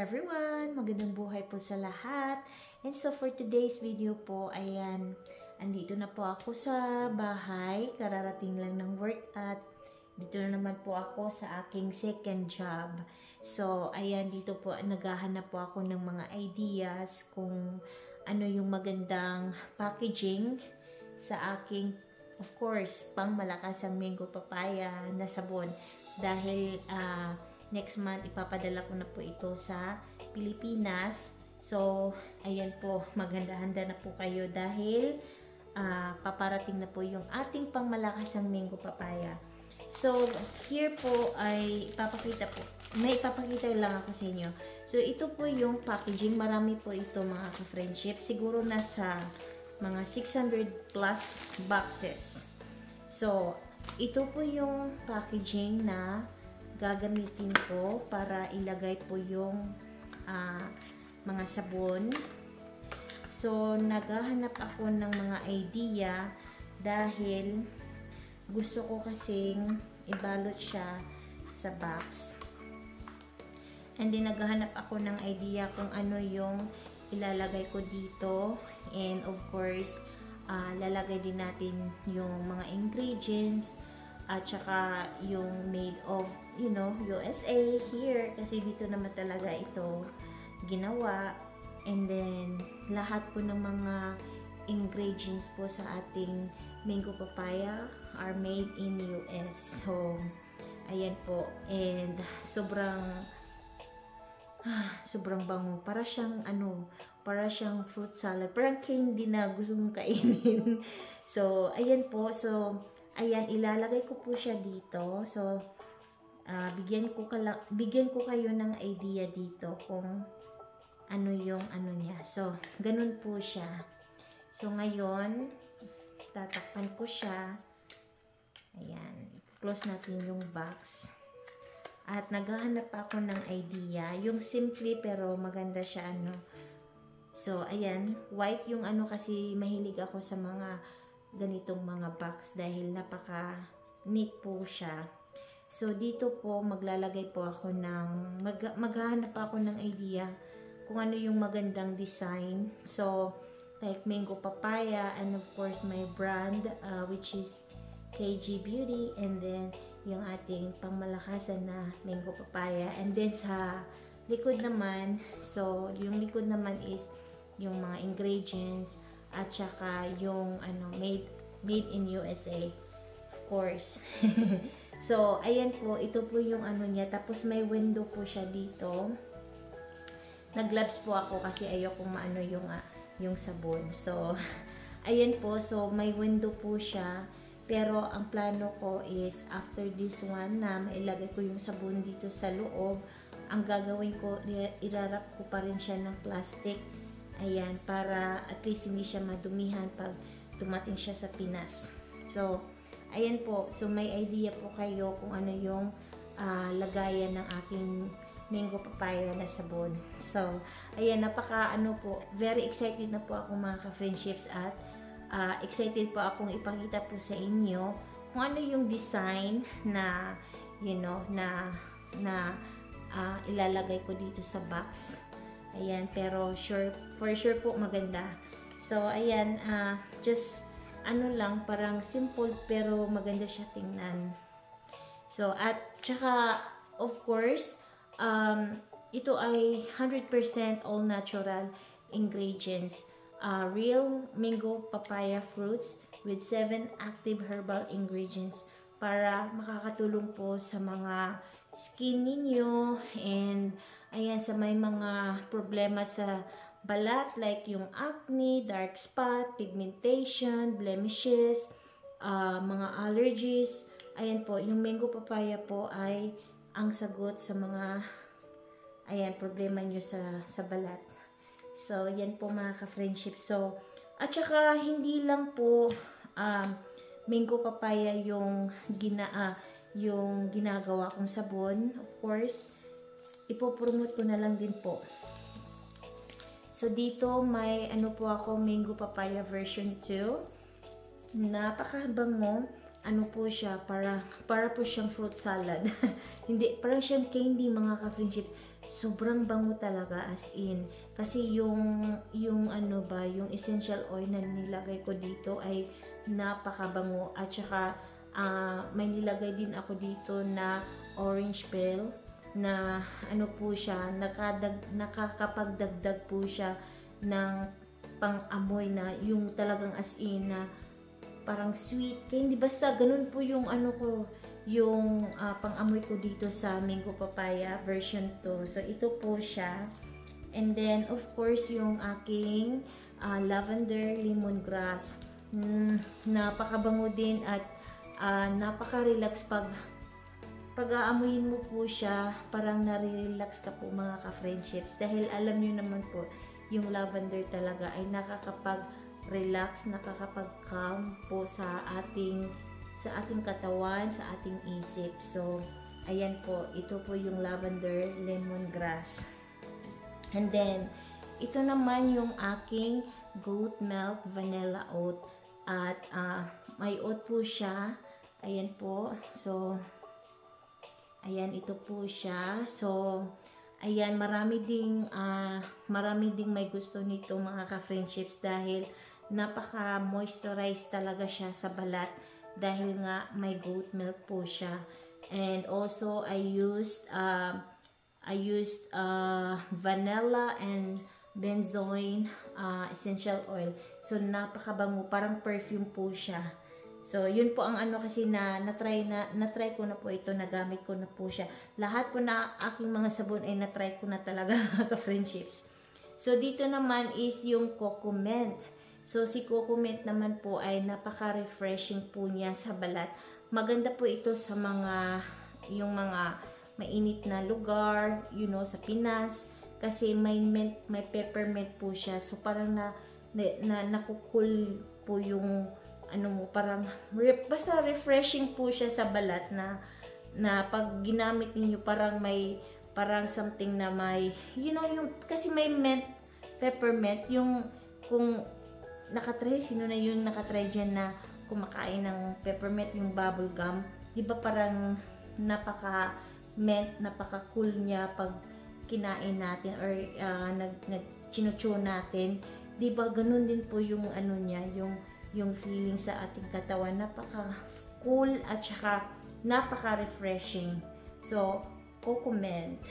everyone! Magandang buhay po sa lahat. And so for today's video po, ayan, andito na po ako sa bahay. Kararating lang ng work at dito na naman po ako sa aking second job. So, ayan, dito po naghahanap po ako ng mga ideas kung ano yung magandang packaging sa aking, of course, pang malakas ang mango papaya na sabon. Dahil, next month, ipapadala ko na po ito sa Pilipinas. So, ayan po, maghanda-handa na po kayo dahil paparating na po yung ating pangmalakasang mango papaya. So, here po ay may ipapakita lang ako sa inyo. So, ito po yung packaging. Marami po ito mga ka-friendship. Siguro nasa mga 600 plus boxes. So, ito po yung packaging na gagamitin ko para ilagay po yung mga sabon. So, naghahanap ako ng mga idea dahil gusto ko kasing ibalot siya sa box. And then, naghahanap ako ng idea kung ano yung ilalagay ko dito. And of course, lalagay din natin yung mga ingredients at saka yung made of, USA here. Kasi dito naman talaga ito ginawa. And then, lahat po ng mga ingredients po sa ating mango papaya are made in US. So, ayan po. And, sobrang bango. Para siyang fruit salad. Parang candy na gusto mong kainin. So, ayan po. So, ayan, ilalagay ko po siya dito. So, bigyan ko kayo ng idea dito kung ano yung niya. So, ganun po siya. So, ngayon, tatakpan ko siya. Ayan. Close natin yung box. At naghahanap ako ng idea. Yung simple pero maganda siya So, ayan. White yung kasi mahilig ako sa mga ganitong mga box dahil napaka-neat po siya. So, dito po maglalagay po ako maghahanap ako ng idea kung ano yung magandang design. So, like mango papaya and of course my brand which is KG Beauty, and then yung ating pangmalakasan na mango papaya. And then sa likod naman, so yung likod naman is yung mga ingredients at saka yung made in USA, of course. So, ayan po, ito po yung niya. Tapos may window po siya dito. Nag-gloves po ako kasi ayokong maano yung sabon. So, ayan po. So, may window po siya. Pero, ang plano ko is, after this one, na mailagay ko yung sabon dito sa loob, ang gagawin ko, irarap ko pa rin siya ng plastic. Ayan, para at least hindi siya madumihan pag dumating siya sa Pinas. So, ayan po. So, may idea po kayo kung ano yung lagayan ng aking mango papaya na sabon. So, ayan, very excited na po ako mga ka-friendships at excited po akong ipakita po sa inyo kung ano yung design na, ilalagay ko dito sa box. Ayan, pero for sure po maganda. So, ayan, just lang, parang simple pero maganda siya tingnan. So, at saka, of course, ito ay 100% all natural ingredients. Real mango papaya fruits with 7 active herbal ingredients para makakatulong po sa mga skin ninyo and ayan, sa may mga problema sa balat like yung acne, dark spot, pigmentation, blemishes, mga allergies. Ayan po, yung mango papaya po ay ang sagot sa mga problema nyo sa balat. So, yan po mga ka-friendship. So, at saka hindi lang po mango papaya yung ginagawa kong sabon. Of course, ipopromote ko na lang din po. So, dito may po ako, mango papaya version 2. Napakabango. Po siya, para po siyang fruit salad. Hindi, parang siyang candy mga ka-friendship. sobrang bango talaga, as in. Kasi yung ano ba, yung essential oil na nilagay ko dito ay napakabango. At saka may nilagay din ako dito na orange peel na ano po siya, nakakapagdagdag po siya ng pang-amoy na yung talagang as in na parang sweet. Kaya hindi basta ganun po yung ano ko, yung pang-amoy ko dito sa mango papaya version 2. So ito po siya. And then of course yung aking lavender lemongrass. Napakabango din at napaka-relax pag-aamuyin mo po siya, parang nare-relax ka po mga ka-friendships. Dahil alam niyo naman po, yung lavender talaga ay nakakapag-relax, nakakapag-calm po sa ating katawan, sa ating isip. So, ayan po, ito po yung lavender lemongrass. And then, ito naman yung aking goat milk vanilla oat. At may oat po siya. Ayan po. So, ayan, ito po siya. So, ayan, marami ding may gusto nito mga ka-friendships dahil napaka-moisturize talaga siya sa balat dahil nga may goat milk po siya. And also, I used vanilla and benzoin essential oil. So, napakabango. Parang perfume po siya. So, yun po ang ano kasi na-try ko na po ito, nagamit ko na po siya. Lahat po na aking mga sabon ay na-try ko na talaga ka-friendships. So, dito naman is yung Coco Mint. So, si Coco Mint naman po ay napaka-refreshing po niya sa balat. Maganda po ito sa yung mga mainit na lugar, you know, sa Pinas. Kasi may mint, may peppermint po siya. So, parang nakukul po yung ano mo, parang basta refreshing po siya sa balat na pag ginamit niyo parang something na may, you know, yung kasi may mint, peppermint, yung kung nakatry, sino na yung nakatry dyan na kumakain ng peppermint, yung bubble gum, di ba parang napaka-mint, napaka-cool niya pag kinain natin or nag-chinucho natin, di ba ganun din po yung ano niya, yung feeling sa ating katawan, napaka-cool at saka napaka-refreshing. So, Coco Mint.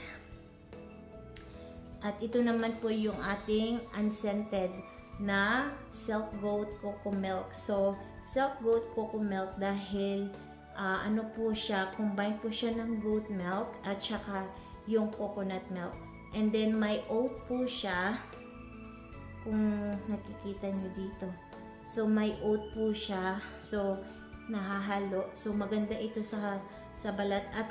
At ito naman po yung ating unscented na Silk Goat Coco Milk. So, Silk Goat Coco Milk dahil ano po siya, combine po siya ng goat milk at saka yung coconut milk. And then, may oat po siya, kung nakikita nyo dito. So, may oat po siya. So, nahahalo. So, maganda ito sa balat at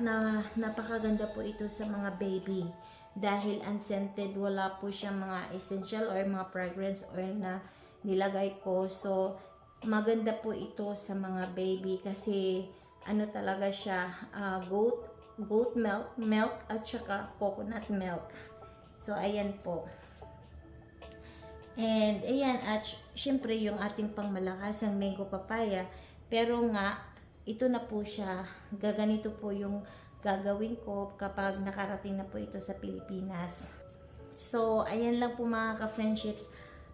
napakaganda po ito sa mga baby. Dahil unscented, wala po siya mga essential oil, mga fragrance oil na nilagay ko. So, maganda po ito sa mga baby kasi ano talaga siya, goat milk at saka coconut milk. So, ayan po. And, ayan, at syempre yung ating pangmalakas, ang mango papaya. Pero nga, ito na po siya. Gaganito po yung gagawin ko kapag nakarating na po ito sa Pilipinas. So, ayan lang po mga ka-friendships.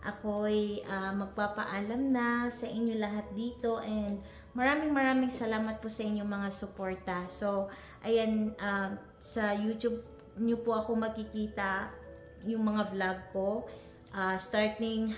Ako'y magpapaalam na sa inyo lahat dito. And, maraming salamat po sa inyong mga suporta. So, ayan, sa YouTube nyo po ako makikita yung mga vlog ko. Starting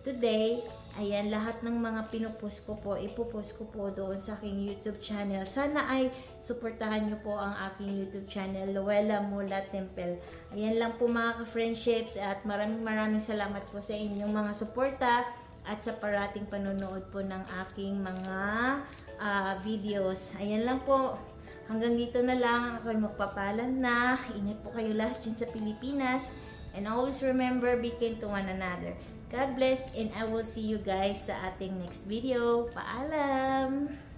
today, ayan, lahat ng mga pinupost ko po, ipopost ko po doon sa aking YouTube channel. Sana ay suportahan nyo po ang aking YouTube channel, Luella Mula Temple. Ayan lang po mga ka-friendships at maraming salamat po sa inyong mga suporta at sa parating panonood po ng aking mga videos. Ayan lang po. Hanggang dito na lang. Ako'y magpapalam na. Ingat po kayo lahat dyan sa Pilipinas. And always remember, be kind to one another. God bless and I will see you guys sa ating next video. Paalam!